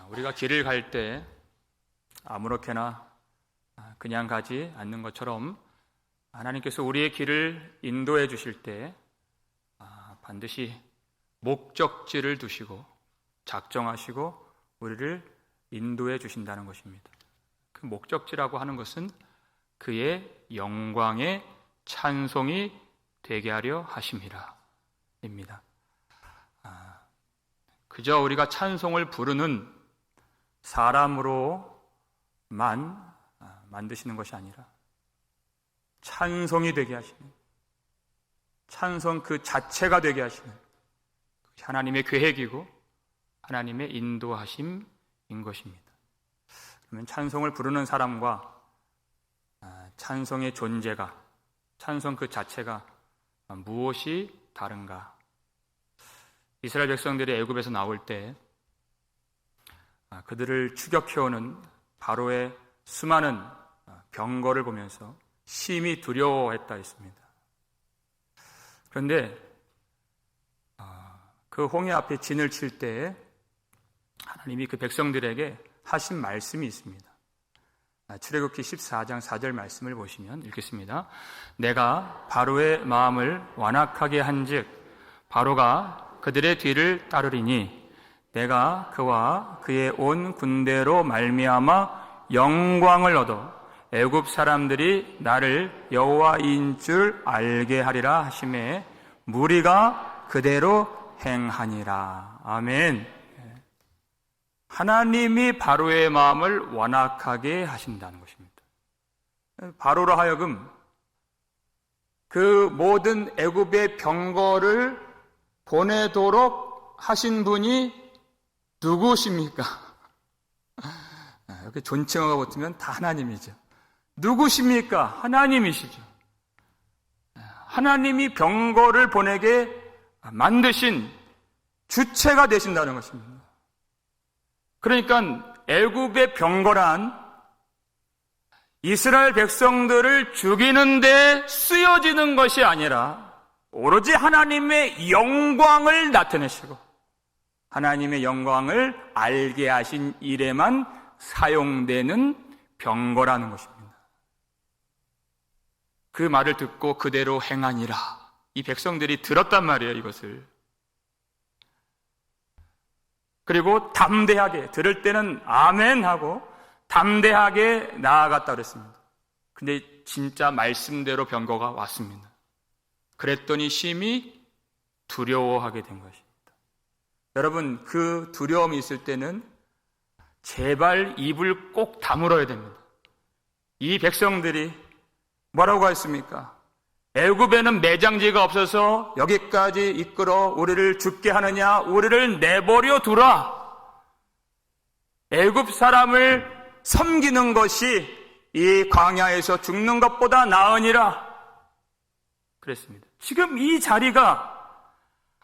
우리가 길을 갈 때 아무렇게나 그냥 가지 않는 것처럼 하나님께서 우리의 길을 인도해 주실 때 반드시 목적지를 두시고 작정하시고 우리를 인도해 주신다는 것입니다. 그 목적지라고 하는 것은 그의 영광의 찬송이 되게 하려 하심이라 입니다. 그저 우리가 찬송을 부르는 사람으로만 만드시는 것이 아니라 찬송이 되게 하시는, 찬송 그 자체가 되게 하시는 하나님의 계획이고 하나님의 인도하심인 것입니다. 그러면 찬송을 부르는 사람과 찬송의 존재가, 찬송 그 자체가 무엇이 다른가? 이스라엘 백성들이 애굽에서 나올 때 그들을 추격해오는 바로의 수많은 병거를 보면서 심히 두려워했다 했습니다. 그런데 그 홍해 앞에 진을 칠 때 하나님이 그 백성들에게 하신 말씀이 있습니다. 출애굽기 14장 4절 말씀을 보시면 읽겠습니다. 내가 바로의 마음을 완악하게 한즉 바로가 그들의 뒤를 따르리니 내가 그와 그의 온 군대로 말미암아 영광을 얻어 애굽 사람들이 나를 여호와인 줄 알게 하리라 하시매 무리가 그대로 행하니라. 아멘. 하나님이 바로의 마음을 완악하게 하신다는 것입니다. 바로로 하여금 그 모든 애굽의 병거를 보내도록 하신 분이 누구십니까? 이렇게 존칭어가 붙으면 다 하나님이죠. 누구십니까? 하나님이시죠. 하나님이 병거를 보내게 만드신 주체가 되신다는 것입니다. 그러니까 애굽의 병거란 이스라엘 백성들을 죽이는 데 쓰여지는 것이 아니라 오로지 하나님의 영광을 나타내시고 하나님의 영광을 알게 하신 일에만 사용되는 병거라는 것입니다. 그 말을 듣고 그대로 행하니라. 이 백성들이 들었단 말이에요, 이것을. 그리고 담대하게, 들을 때는 아멘 하고 담대하게 나아갔다 그랬습니다. 근데 진짜 말씀대로 병거가 왔습니다. 그랬더니 심히 두려워하게 된 것입니다. 여러분, 그 두려움이 있을 때는 제발 입을 꼭 다물어야 됩니다. 이 백성들이 뭐라고 했습니까? 애굽에는 매장지가 없어서 여기까지 이끌어 우리를 죽게 하느냐? 우리를 내버려 두라. 애굽 사람을 섬기는 것이 이 광야에서 죽는 것보다 나으니라. 그랬습니다. 지금 이 자리가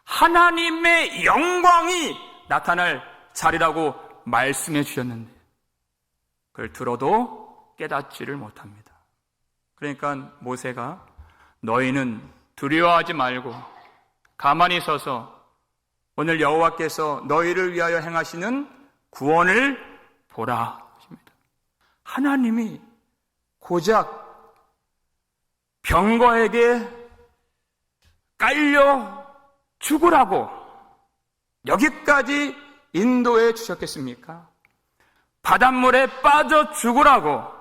하나님의 영광이 나타날 자리라고 말씀해 주셨는데 그걸 들어도 깨닫지를 못합니다. 그러니까 모세가 너희는 두려워하지 말고 가만히 서서 오늘 여호와께서 너희를 위하여 행하시는 구원을 보라 하십니다. 하나님이 고작 병거에게 깔려 죽으라고 여기까지 인도해 주셨겠습니까? 바닷물에 빠져 죽으라고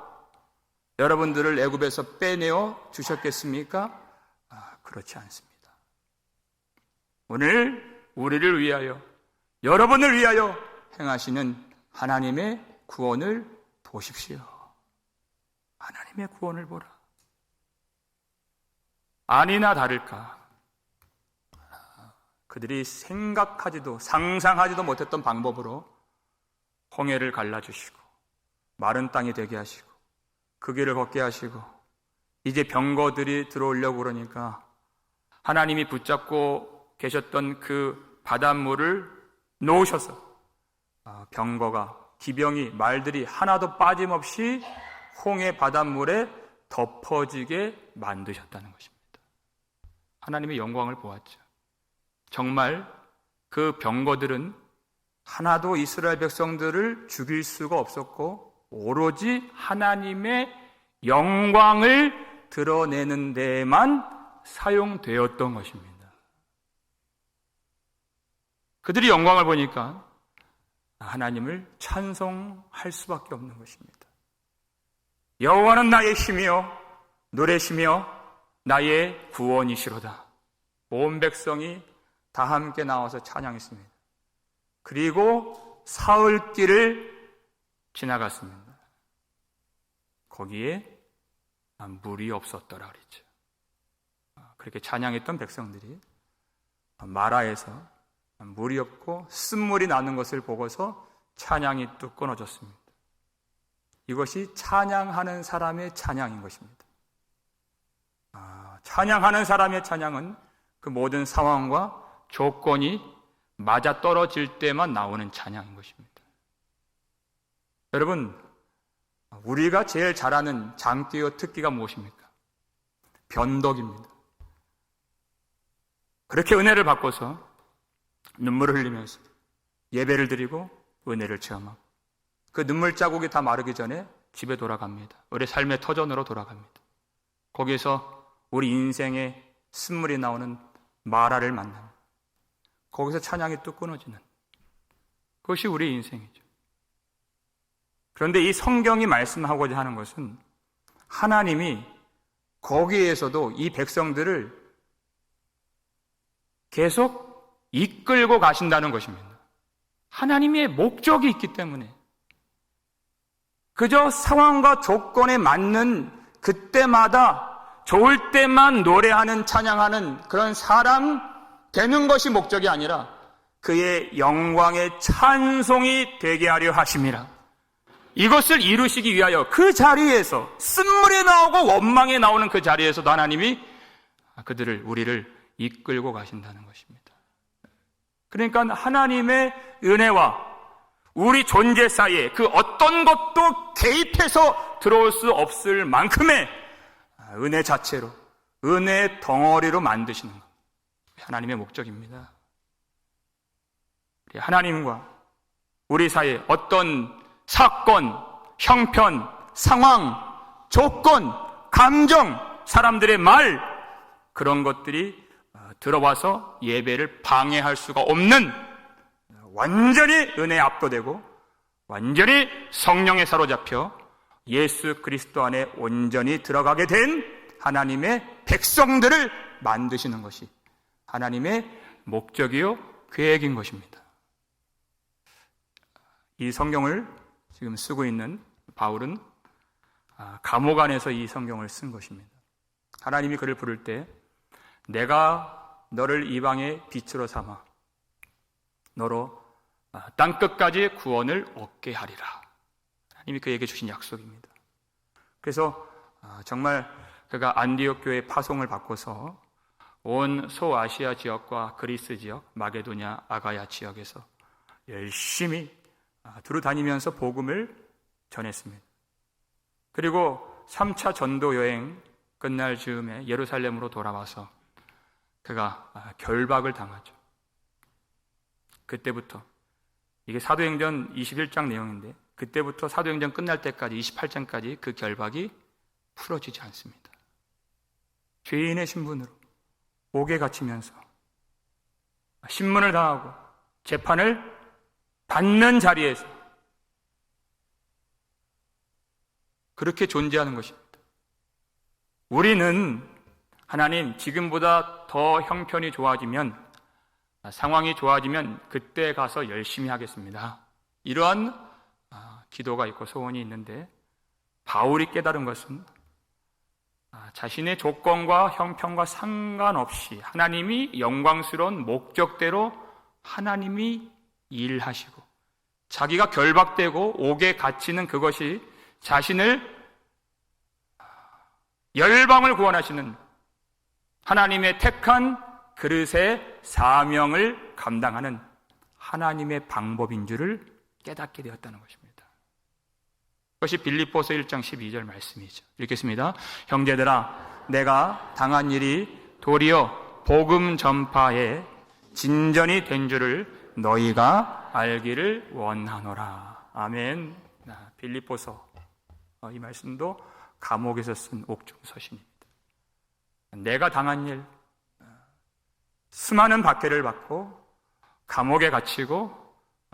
여러분들을 애굽에서 빼내어 주셨겠습니까? 그렇지 않습니다. 오늘 우리를 위하여, 여러분을 위하여 행하시는 하나님의 구원을 보십시오. 하나님의 구원을 보라. 아니나 다를까 그들이 생각하지도 상상하지도 못했던 방법으로 홍해를 갈라주시고 마른 땅이 되게 하시고 그 길을 걷게 하시고 이제 병거들이 들어오려고 그러니까 하나님이 붙잡고 계셨던 그 바닷물을 놓으셔서 병거가, 기병이, 말들이 하나도 빠짐없이 홍해 바닷물에 덮어지게 만드셨다는 것입니다. 하나님의 영광을 보았죠. 정말 그 병거들은 하나도 이스라엘 백성들을 죽일 수가 없었고 오로지 하나님의 영광을 드러내는 데에만 사용되었던 것입니다. 그들이 영광을 보니까 하나님을 찬송할 수밖에 없는 것입니다. 여호와는 나의 힘이요 노래시며 나의 구원이시로다. 온 백성이 다 함께 나와서 찬양했습니다. 그리고 사흘길을 지나갔습니다. 거기에 물이 없었더라 그랬죠. 그렇게 찬양했던 백성들이 마라에서 물이 없고 쓴물이 나는 것을 보고서 찬양이 뚝 끊어졌습니다. 이것이 찬양하는 사람의 찬양인 것입니다. 찬양하는 사람의 찬양은 그 모든 상황과 조건이 맞아떨어질 때만 나오는 찬양인 것입니다. 여러분, 우리가 제일 잘하는 장기와 특기가 무엇입니까? 변덕입니다. 그렇게 은혜를 받고서 눈물을 흘리면서 예배를 드리고 은혜를 체험하고 그 눈물 자국이 다 마르기 전에 집에 돌아갑니다. 우리 삶의 터전으로 돌아갑니다. 거기서 우리 인생의 쓴물이 나오는 마라를 만납니다. 거기서 찬양이 또 끊어지는 그것이 우리 인생이죠. 그런데 이 성경이 말씀하고자 하는 것은 하나님이 거기에서도 이 백성들을 계속 이끌고 가신다는 것입니다. 하나님의 목적이 있기 때문에 그저 상황과 조건에 맞는 그때마다 좋을 때만 노래하는 찬양하는 그런 사람 되는 것이 목적이 아니라 그의 영광의 찬송이 되게 하려 하심이라. 이것을 이루시기 위하여 그 자리에서 쓴물이 나오고 원망이 나오는 그 자리에서도 하나님이 우리를 이끌고 가신다는 것입니다. 그러니까 하나님의 은혜와 우리 존재 사이에 그 어떤 것도 개입해서 들어올 수 없을 만큼의 은혜 자체로 은혜의 덩어리로 만드시는 것. 하나님의 목적입니다. 하나님과 우리 사이에 어떤 사건, 형편, 상황, 조건, 감정, 사람들의 말 그런 것들이 들어와서 예배를 방해할 수가 없는 완전히 은혜에 압도되고 완전히 성령에 사로잡혀 예수 그리스도 안에 온전히 들어가게 된 하나님의 백성들을 만드시는 것이 하나님의 목적이요 계획인 것입니다. 이 성경을 지금 쓰고 있는 바울은 감옥 안에서 이 성경을 쓴 것입니다. 하나님이 그를 부를 때 내가 너를 이방의 빛으로 삼아 너로 땅끝까지 구원을 얻게 하리라. 하나님이 그에게 주신 약속입니다. 그래서 정말 그가 안디옥 교회 파송을 받고서 온 소아시아 지역과 그리스 지역, 마게도냐, 아가야 지역에서 열심히 두루 다니면서 복음을 전했습니다. 그리고 3차 전도 여행 끝날 즈음에 예루살렘으로 돌아와서 그가 결박을 당하죠. 그때부터 이게 사도행전 21장 내용인데 그때부터 사도행전 끝날 때까지 28장까지 그 결박이 풀어지지 않습니다. 죄인의 신분으로 옥에 갇히면서 신문을 당하고 재판을 받는 자리에서 그렇게 존재하는 것입니다. 우리는 하나님 지금보다 더 형편이 좋아지면 상황이 좋아지면 그때 가서 열심히 하겠습니다. 이러한 기도가 있고 소원이 있는데 바울이 깨달은 것은 자신의 조건과 형편과 상관없이 하나님이 영광스러운 목적대로 하나님이 일하시고 자기가 결박되고 옥에 갇히는 그것이 자신을 열방을 구원하시는 하나님의 택한 그릇의 사명을 감당하는 하나님의 방법인 줄을 깨닫게 되었다는 것입니다. 그것이 빌립보서 1장 12절 말씀이죠. 읽겠습니다. 형제들아, 내가 당한 일이 도리어 복음 전파에 진전이 된 줄을 너희가 알기를 원하노라. 아멘. 빌립보서 이 말씀도 감옥에서 쓴 옥중서신입니다. 내가 당한 일, 수많은 박해를 받고 감옥에 갇히고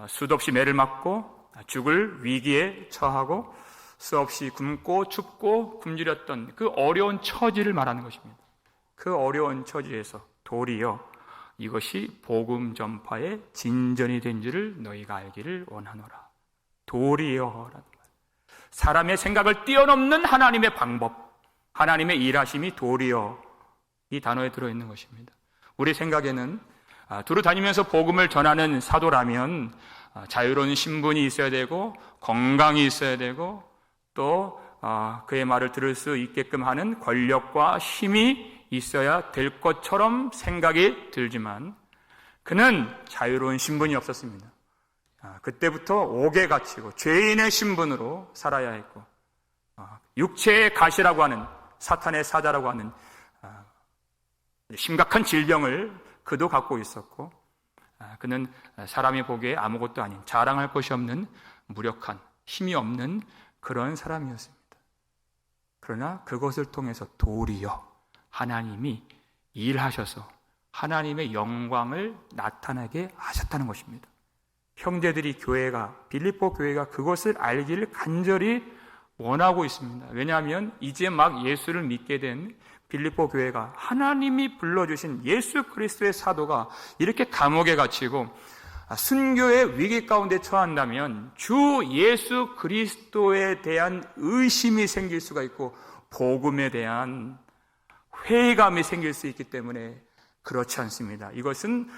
수도 없이 매를 맞고 죽을 위기에 처하고 수없이 굶고 춥고 굶주렸던 그 어려운 처지를 말하는 것입니다. 그 어려운 처지에서 도리어 이것이 복음 전파의 진전이 된 줄을 너희가 알기를 원하노라. 도리어라는 말. 사람의 생각을 뛰어넘는 하나님의 방법, 하나님의 일하심이 도리어 이 단어에 들어있는 것입니다. 우리 생각에는 두루 다니면서 복음을 전하는 사도라면 자유로운 신분이 있어야 되고 건강이 있어야 되고 또 그의 말을 들을 수 있게끔 하는 권력과 힘이 있어야 될 것처럼 생각이 들지만 그는 자유로운 신분이 없었습니다. 그때부터 옥에 갇히고 죄인의 신분으로 살아야 했고 육체의 가시라고 하는 사탄의 사자라고 하는 심각한 질병을 그도 갖고 있었고 그는 사람이 보기에 아무것도 아닌 자랑할 것이 없는 무력한 힘이 없는 그런 사람이었습니다. 그러나 그것을 통해서 도리어 하나님이 일하셔서 하나님의 영광을 나타나게 하셨다는 것입니다. 형제들이 빌립보 교회가 그것을 알기를 간절히 원하고 있습니다. 왜냐하면 이제 막 예수를 믿게 된 빌립보 교회가 하나님이 불러주신 예수 그리스도의 사도가 이렇게 감옥에 갇히고 순교의 위기 가운데 처한다면 주 예수 그리스도에 대한 의심이 생길 수가 있고 복음에 대한 회의감이 생길 수 있기 때문에 그렇지 않습니다. 이것은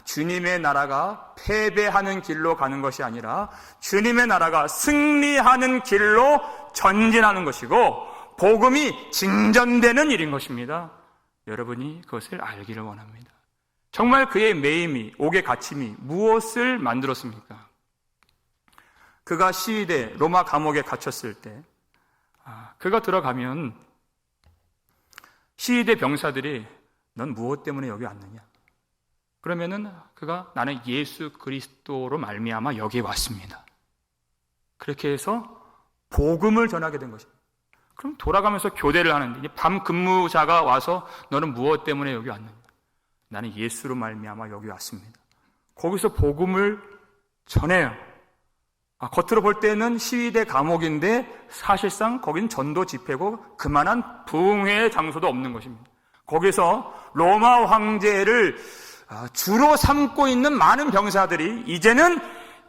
주님의 나라가 패배하는 길로 가는 것이 아니라 주님의 나라가 승리하는 길로 전진하는 것이고 복음이 진전되는 일인 것입니다. 여러분이 그것을 알기를 원합니다. 정말 그의 매임이, 옥의 갇힘이 무엇을 만들었습니까? 그가 시위대 로마 감옥에 갇혔을 때 그가 들어가면 시위대 병사들이 넌 무엇 때문에 여기 왔느냐? 그러면은 그가 나는 예수 그리스도로 말미암아 여기에 왔습니다. 그렇게 해서 복음을 전하게 된 것입니다. 그럼 돌아가면서 교대를 하는데 밤 근무자가 와서 너는 무엇 때문에 여기 왔느냐? 나는 예수로 말미암아 여기 왔습니다. 거기서 복음을 전해요. 겉으로 볼 때는 시위대 감옥인데 사실상 거긴 전도 집회고 그만한 부흥회의 장소도 없는 것입니다. 거기서 로마 황제를 주로 삼고 있는 많은 병사들이 이제는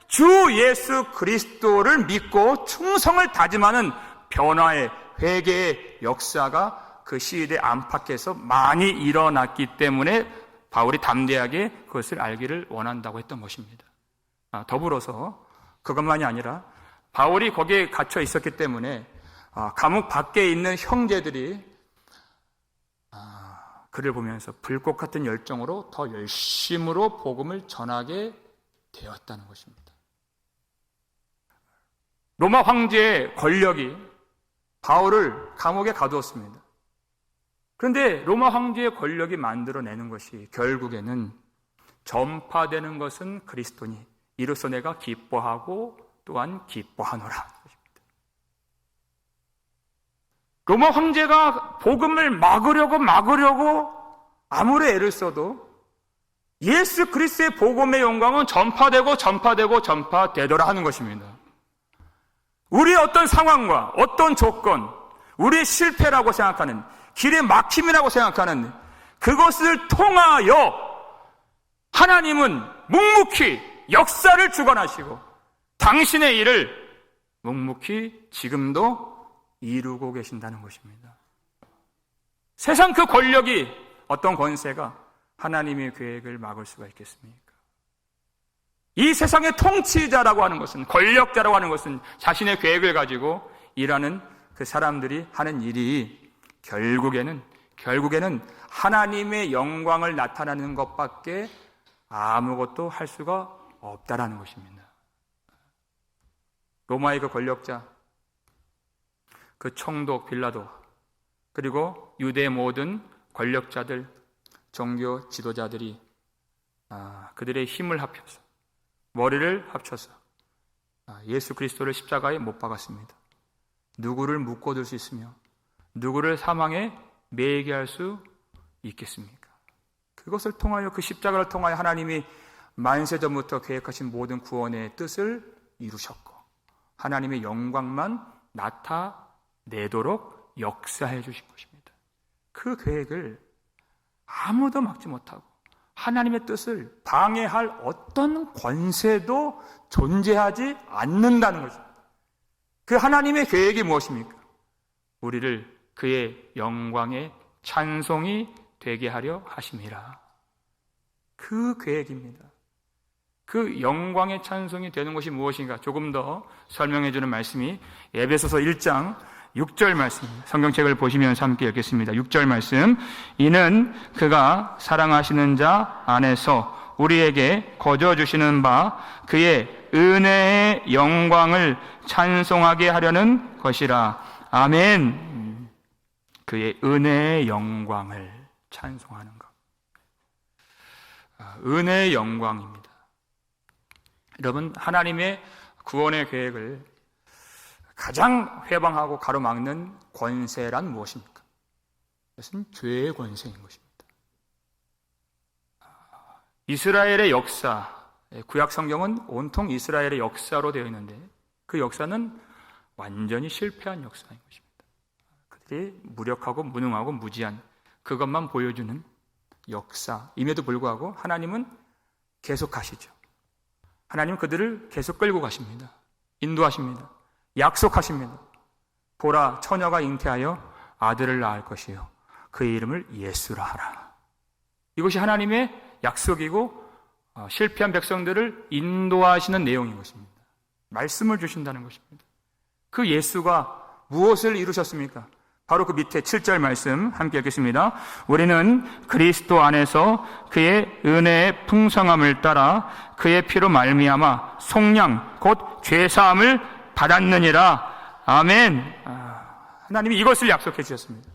주 예수 그리스도를 믿고 충성을 다짐하는 변화의 회개의 역사가 그 시위대 안팎에서 많이 일어났기 때문에 바울이 담대하게 그것을 알기를 원한다고 했던 것입니다. 더불어서 그것만이 아니라 바울이 거기에 갇혀 있었기 때문에 감옥 밖에 있는 형제들이 그를 보면서 불꽃 같은 열정으로 더 열심으로 복음을 전하게 되었다는 것입니다. 로마 황제의 권력이 바울을 감옥에 가두었습니다. 그런데 로마 황제의 권력이 만들어내는 것이 결국에는 전파되는 것은 그리스도니 이로써 내가 기뻐하고 또한 기뻐하노라. 로마 황제가 복음을 막으려고 아무리 애를 써도 예수 그리스도의 복음의 영광은 전파되더라 하는 것입니다. 우리의 어떤 상황과 어떤 조건, 우리의 실패라고 생각하는 길의 막힘이라고 생각하는 그것을 통하여 하나님은 묵묵히 역사를 주관하시고 당신의 일을 묵묵히 지금도 이루고 계신다는 것입니다. 세상 그 권력이 어떤 권세가 하나님의 계획을 막을 수가 있겠습니까? 이 세상의 통치자라고 하는 것은, 권력자라고 하는 것은 자신의 계획을 가지고 일하는 그 사람들이 하는 일이 결국에는 하나님의 영광을 나타내는 것밖에 아무것도 할 수가 없다라는 것입니다. 로마의 그 권력자, 그 총독 빌라도, 그리고 유대의 모든 권력자들, 종교 지도자들이 그들의 힘을 합해서 머리를 합쳐서 예수 그리스도를 십자가에 못 박았습니다. 누구를 묶어둘 수 있으며 누구를 사망에 매이게 할 수 있겠습니까? 그것을 통하여, 그 십자가를 통하여 하나님이 만세 전부터 계획하신 모든 구원의 뜻을 이루셨고 하나님의 영광만 나타내도록 역사해 주신 것입니다. 그 계획을 아무도 막지 못하고 하나님의 뜻을 방해할 어떤 권세도 존재하지 않는다는 것입니다. 그 하나님의 계획이 무엇입니까? 우리를 그의 영광의 찬송이 되게 하려 하심이라. 그 계획입니다. 그 영광의 찬송이 되는 것이 무엇인가 조금 더 설명해 주는 말씀이 에베소서 1장 6절 말씀입니다. 성경책을 보시면서 함께 읽겠습니다. 6절 말씀. 이는 그가 사랑하시는 자 안에서 우리에게 거저 주시는 바 그의 은혜의 영광을 찬송하게 하려는 것이라. 아멘. 그의 은혜의 영광을 찬송하는 것. 은혜의 영광입니다. 여러분, 하나님의 구원의 계획을 가장 회방하고 가로막는 권세란 무엇입니까? 그것은 죄의 권세인 것입니다. 이스라엘의 역사, 구약 성경은 온통 이스라엘의 역사로 되어 있는데 그 역사는 완전히 실패한 역사인 것입니다. 그들이 무력하고 무능하고 무지한 그것만 보여주는 역사임에도 불구하고 하나님은 계속하시죠. 하나님은 그들을 계속 끌고 가십니다. 인도하십니다. 약속하십니다. 보라, 처녀가 잉태하여 아들을 낳을 것이요 그의 이름을 예수라 하라. 이것이 하나님의 약속이고 실패한 백성들을 인도하시는 내용인 것입니다. 말씀을 주신다는 것입니다. 그 예수가 무엇을 이루셨습니까? 바로 그 밑에 7절 말씀 함께 읽겠습니다. 우리는 그리스도 안에서 그의 은혜의 풍성함을 따라 그의 피로 말미암아 속량 곧 죄사함을 받았느니라. 아멘. 하나님이 이것을 약속해 주셨습니다.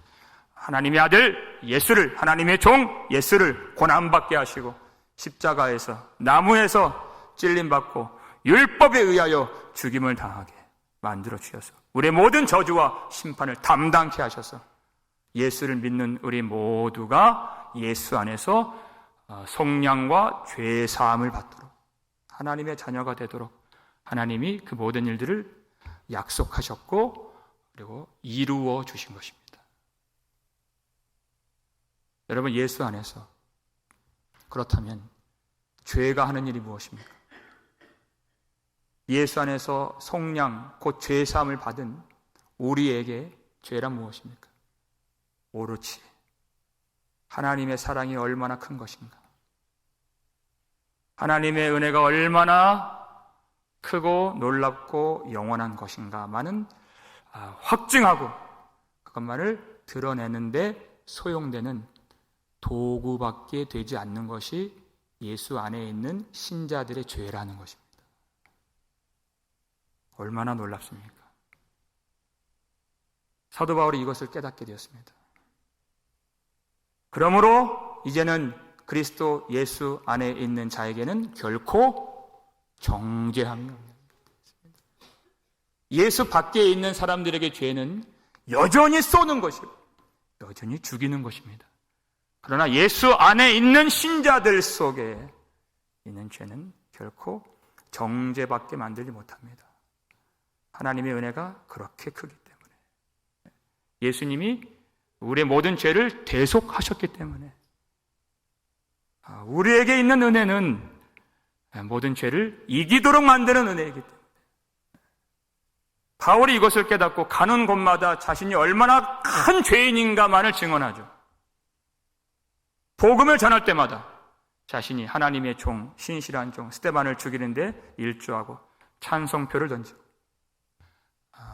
하나님의 아들 예수를, 하나님의 종 예수를 고난받게 하시고 십자가에서, 나무에서 찔림받고 율법에 의하여 죽임을 당하게 만들어 주셔서 우리의 모든 저주와 심판을 담당케 하셔서 예수를 믿는 우리 모두가 예수 안에서 속량과 죄사함을 받도록, 하나님의 자녀가 되도록 하나님이 그 모든 일들을 약속하셨고 그리고 이루어 주신 것입니다. 여러분, 예수 안에서 그렇다면 죄가 하는 일이 무엇입니까? 예수 안에서 속량 곧 죄사함을 받은 우리에게 죄란 무엇입니까? 오로지 하나님의 사랑이 얼마나 큰 것인가, 하나님의 은혜가 얼마나 크고 놀랍고 영원한 것인가만은 확증하고 그것만을 드러내는데 소용되는 도구밖에 되지 않는 것이 예수 안에 있는 신자들의 죄라는 것입니다. 얼마나 놀랍습니까? 사도 바울이 이것을 깨닫게 되었습니다. 그러므로 이제는 그리스도 예수 안에 있는 자에게는 결코 정죄함이 없는 것입니다. 예수 밖에 있는 사람들에게 죄는 여전히 쏘는 것이고 여전히 죽이는 것입니다. 그러나 예수 안에 있는 신자들 속에 있는 죄는 결코 정죄받게 만들지 못합니다. 하나님의 은혜가 그렇게 크기 때문에, 예수님이 우리의 모든 죄를 대속하셨기 때문에, 우리에게 있는 은혜는 모든 죄를 이기도록 만드는 은혜이기 때문에 바울이 이것을 깨닫고 가는 곳마다 자신이 얼마나 큰 죄인인가만을 증언하죠. 복음을 전할 때마다 자신이 하나님의 종, 신실한 종 스데반을 죽이는데 일조하고 찬송표를 던지고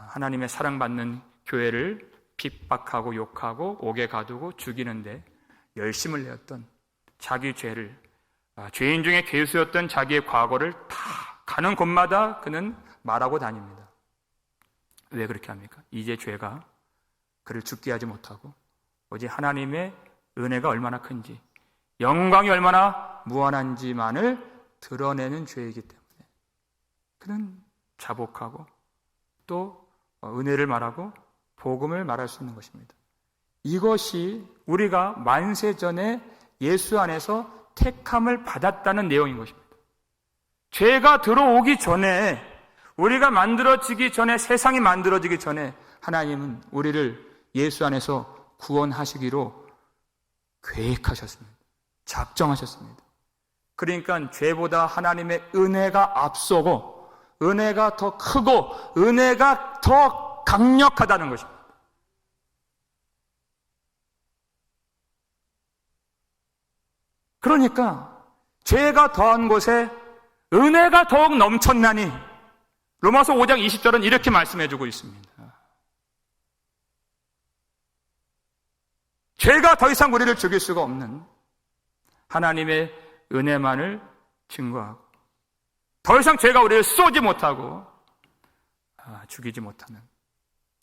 하나님의 사랑받는 교회를 핍박하고 욕하고 옥에 가두고 죽이는데 열심을 내었던 자기 죄를, 죄인 중에 괴수였던 자기의 과거를 다 가는 곳마다 그는 말하고 다닙니다. 왜 그렇게 합니까? 이제 죄가 그를 죽게 하지 못하고 오직 하나님의 은혜가 얼마나 큰지, 영광이 얼마나 무한한지만을 드러내는 죄이기 때문에 그는 자복하고 또 은혜를 말하고 복음을 말할 수 있는 것입니다. 이것이 우리가 만세 전에 예수 안에서 택함을 받았다는 내용인 것입니다. 죄가 들어오기 전에, 우리가 만들어지기 전에, 세상이 만들어지기 전에 하나님은 우리를 예수 안에서 구원하시기로 계획하셨습니다. 작정하셨습니다. 그러니까 죄보다 하나님의 은혜가 앞서고 은혜가 더 크고 은혜가 더 강력하다는 것입니다. 그러니까 죄가 더한 곳에 은혜가 더욱 넘쳤나니 로마서 5장 20절은 이렇게 말씀해주고 있습니다. 죄가 더 이상 우리를 죽일 수가 없는 하나님의 은혜만을 증거하고 더 이상 죄가 우리를 쏘지 못하고 죽이지 못하는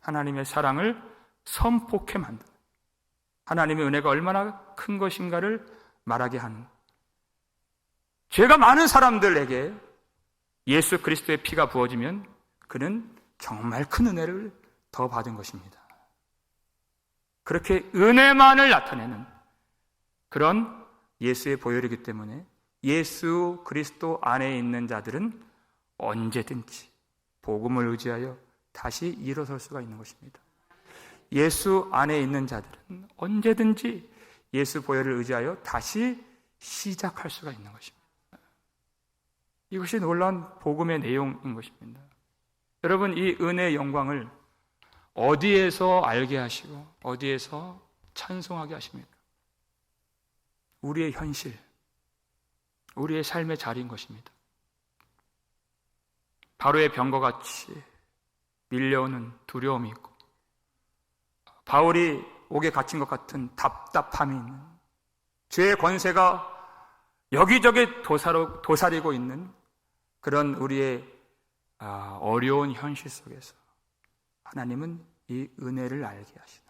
하나님의 사랑을 선포케 만드는 하나님의 은혜가 얼마나 큰 것인가를 말하게 하는, 죄가 많은 사람들에게 예수 그리스도의 피가 부어지면 그는 정말 큰 은혜를 더 받은 것입니다. 그렇게 은혜만을 나타내는 그런 예수의 보혈이기 때문에 예수 그리스도 안에 있는 자들은 언제든지 복음을 의지하여 다시 일어설 수가 있는 것입니다. 예수 안에 있는 자들은 언제든지 예수 보혈을 의지하여 다시 시작할 수가 있는 것입니다. 이것이 놀라운 복음의 내용인 것입니다. 여러분, 이 은혜의 영광을 어디에서 알게 하시고 어디에서 찬송하게 하십니까? 우리의 현실, 우리의 삶의 자리인 것입니다. 바로의 병과 같이 밀려오는 두려움이 있고 바울이 옥에 갇힌 것 같은 답답함이 있는, 죄의 권세가 여기저기 도사리고 있는 그런 우리의 어려운 현실 속에서 하나님은 이 은혜를 알게 하시는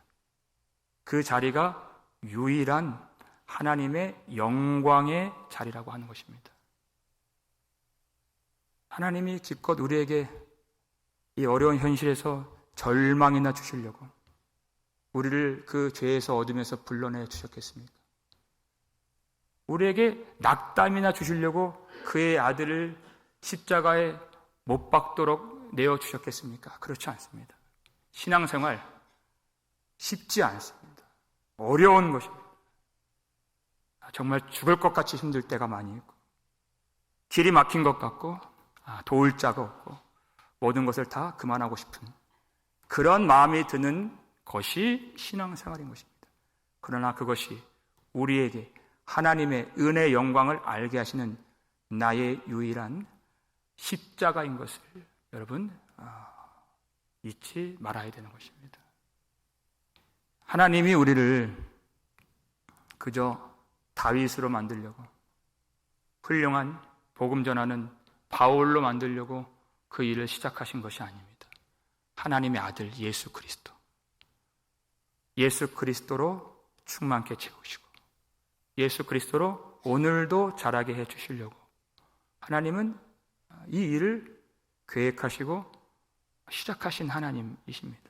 그 자리가 유일한 하나님의 영광의 자리라고 하는 것입니다. 하나님이 기껏 우리에게 이 어려운 현실에서 절망이나 주시려고 우리를 그 죄에서 어둠에서 불러내 주셨겠습니까? 우리에게 낙담이나 주시려고 그의 아들을 십자가에 못 박도록 내어주셨겠습니까? 그렇지 않습니다. 신앙생활 쉽지 않습니다. 어려운 것입니다. 정말 죽을 것 같이 힘들 때가 많이 있고 길이 막힌 것 같고 도울 자가 없고 모든 것을 다 그만하고 싶은 그런 마음이 드는 것이 신앙생활인 것입니다. 그러나 그것이 우리에게 하나님의 은혜의 영광을 알게 하시는 나의 유일한 십자가인 것을 여러분 잊지 말아야 되는 것입니다. 하나님이 우리를 그저 다윗으로 만들려고, 훌륭한 복음 전하는 바울로 만들려고 그 일을 시작하신 것이 아닙니다. 하나님의 아들 예수 그리스도, 예수 그리스도로 충만케 채우시고 예수 그리스도로 오늘도 자라게 해 주시려고 하나님은 이 일을 계획하시고 시작하신 하나님이십니다.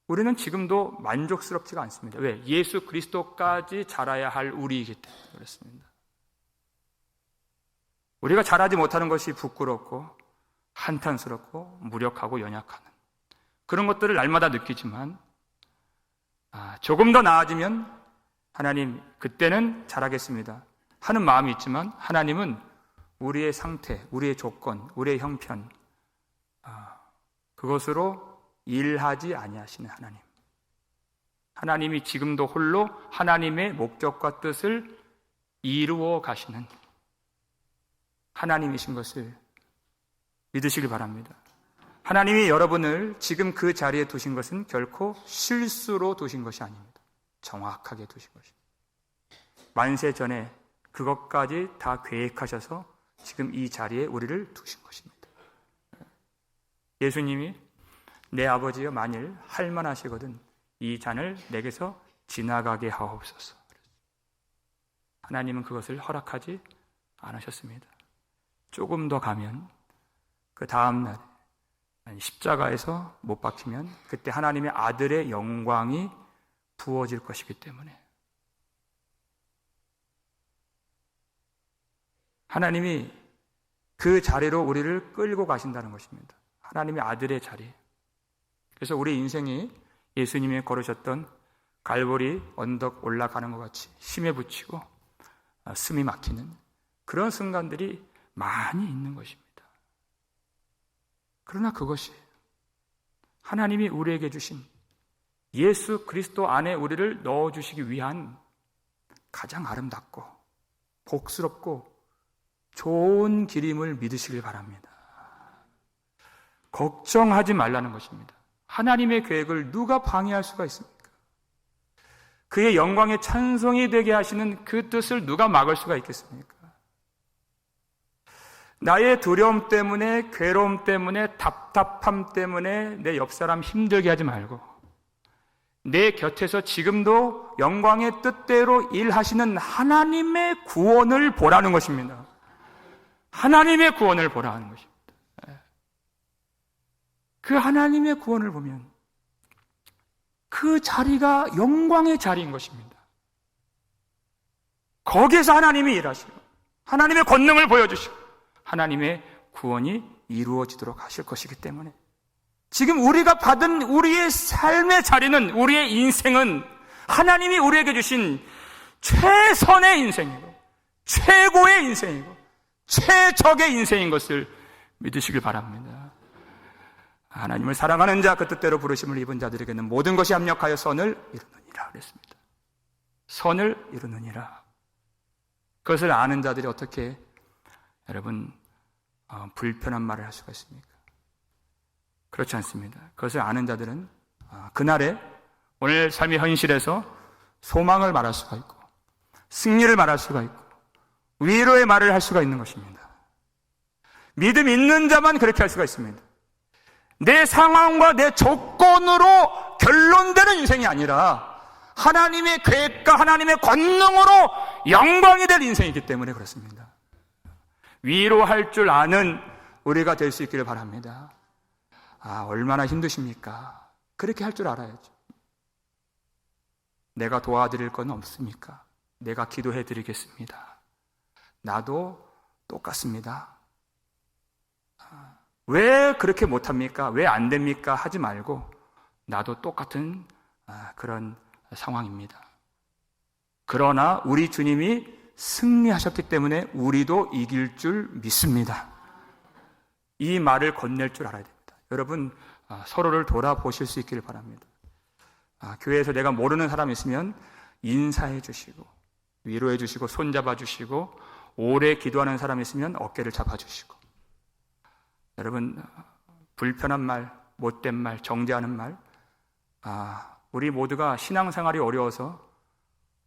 우리는 지금도 만족스럽지가 않습니다. 왜? 예수 그리스도까지 자라야 할 우리이기 때문에 그렇습니다. 우리가 자라지 못하는 것이 부끄럽고 한탄스럽고 무력하고 연약하는 그런 것들을 날마다 느끼지만 조금 더 나아지면 하나님 그때는 잘하겠습니다 하는 마음이 있지만 하나님은 우리의 상태, 우리의 조건, 우리의 형편 그것으로 일하지 아니하시는 하나님. 하나님이 지금도 홀로 하나님의 목적과 뜻을 이루어 가시는 하나님이신 것을 믿으시길 바랍니다. 하나님이 여러분을 지금 그 자리에 두신 것은 결코 실수로 두신 것이 아닙니다. 정확하게 두신 것입니다. 만세 전에 그것까지 다 계획하셔서 지금 이 자리에 우리를 두신 것입니다. 예수님이 내 아버지여 만일 할만하시거든 이 잔을 내게서 지나가게 하옵소서. 하나님은 그것을 허락하지 않으셨습니다. 조금 더 가면 그 다음 날에 십자가에서 못 박히면 그때 하나님의 아들의 영광이 부어질 것이기 때문에 하나님이 그 자리로 우리를 끌고 가신다는 것입니다. 하나님의 아들의 자리. 그래서 우리 인생이 예수님이 걸으셨던 갈보리 언덕 올라가는 것 같이 힘에 부치고 숨이 막히는 그런 순간들이 많이 있는 것입니다. 그러나 그것이 하나님이 우리에게 주신 예수 그리스도 안에 우리를 넣어주시기 위한 가장 아름답고 복스럽고 좋은 길임을 믿으시길 바랍니다. 걱정하지 말라는 것입니다. 하나님의 계획을 누가 방해할 수가 있습니까? 그의 영광의 찬송이 되게 하시는 그 뜻을 누가 막을 수가 있겠습니까? 나의 두려움 때문에, 괴로움 때문에, 답답함 때문에 내 옆사람 힘들게 하지 말고 내 곁에서 지금도 영광의 뜻대로 일하시는 하나님의 구원을 보라는 것입니다. 하나님의 구원을 보라는 것입니다. 그 하나님의 구원을 보면 그 자리가 영광의 자리인 것입니다. 거기에서 하나님이 일하시고 하나님의 권능을 보여주시고 하나님의 구원이 이루어지도록 하실 것이기 때문에 지금 우리가 받은 우리의 삶의 자리는, 우리의 인생은 하나님이 우리에게 주신 최선의 인생이고 최고의 인생이고 최적의 인생인 것을 믿으시길 바랍니다. 하나님을 사랑하는 자, 그 뜻대로 부르심을 입은 자들에게는 모든 것이 합력하여 선을 이루느니라 그랬습니다. 선을 이루느니라. 그것을 아는 자들이 어떻게 여러분 불편한 말을 할 수가 있습니까? 그렇지 않습니다. 그것을 아는 자들은 그날에 오늘 삶의 현실에서 소망을 말할 수가 있고 승리를 말할 수가 있고 위로의 말을 할 수가 있는 것입니다. 믿음 있는 자만 그렇게 할 수가 있습니다. 내 상황과 내 조건으로 결론되는 인생이 아니라 하나님의 계획과 하나님의 권능으로 영광이 될 인생이기 때문에 그렇습니다. 위로할 줄 아는 우리가 될 수 있기를 바랍니다. 얼마나 힘드십니까? 그렇게 할 줄 알아야죠. 내가 도와드릴 건 없습니까? 내가 기도해 드리겠습니다. 나도 똑같습니다. 왜 그렇게 못합니까? 왜 안 됩니까? 하지 말고 나도 똑같은 그런 상황입니다. 그러나 우리 주님이 승리하셨기 때문에 우리도 이길 줄 믿습니다. 이 말을 건넬 줄 알아야 됩니다. 여러분 서로를 돌아보실 수 있기를 바랍니다. 교회에서 내가 모르는 사람이 있으면 인사해 주시고 위로해 주시고 손잡아 주시고 오래 기도하는 사람이 있으면 어깨를 잡아 주시고 여러분 불편한 말, 못된 말, 정죄하는 말 우리 모두가 신앙생활이 어려워서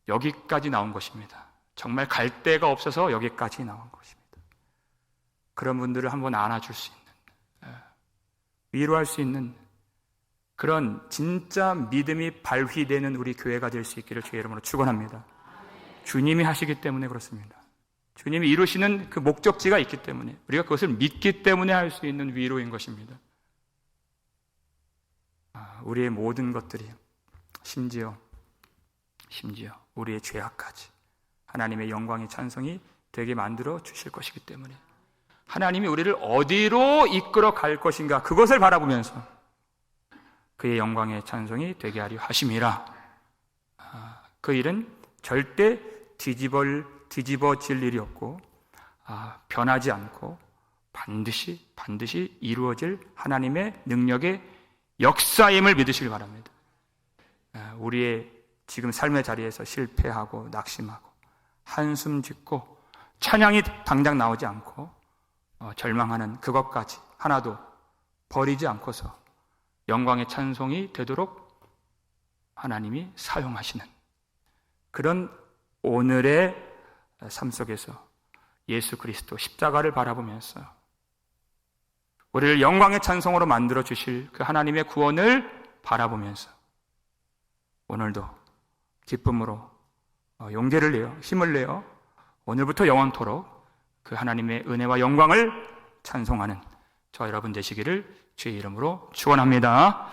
여기까지 나온 것입니다. 정말 갈 데가 없어서 여기까지 나온 것입니다. 그런 분들을 한번 안아줄 수 있는 위로할 수 있는 그런 진짜 믿음이 발휘되는 우리 교회가 될 수 있기를 주의 이름으로 축원합니다. 주님이 하시기 때문에 그렇습니다. 주님이 이루시는 그 목적지가 있기 때문에 우리가 그것을 믿기 때문에 할 수 있는 위로인 것입니다. 우리의 모든 것들이 심지어 우리의 죄악까지 하나님의 영광의 찬송이 되게 만들어 주실 것이기 때문에 하나님이 우리를 어디로 이끌어 갈 것인가 그것을 바라보면서 그의 영광의 찬송이 되게 하려 하심이라. 그 일은 절대 뒤집어질 일이 없고 변하지 않고 반드시 이루어질 하나님의 능력의 역사임을 믿으시길 바랍니다. 우리의 지금 삶의 자리에서 실패하고 낙심하고 한숨 짓고 찬양이 당장 나오지 않고 절망하는 그것까지 하나도 버리지 않고서 영광의 찬송이 되도록 하나님이 사용하시는 그런 오늘의 삶 속에서 예수 그리스도 십자가를 바라보면서 우리를 영광의 찬송으로 만들어 주실 그 하나님의 구원을 바라보면서 오늘도 기쁨으로 용기를 내어 힘을 내어 오늘부터 영원토록 그 하나님의 은혜와 영광을 찬송하는 저와 여러분 되시기를 주의 이름으로 축원합니다.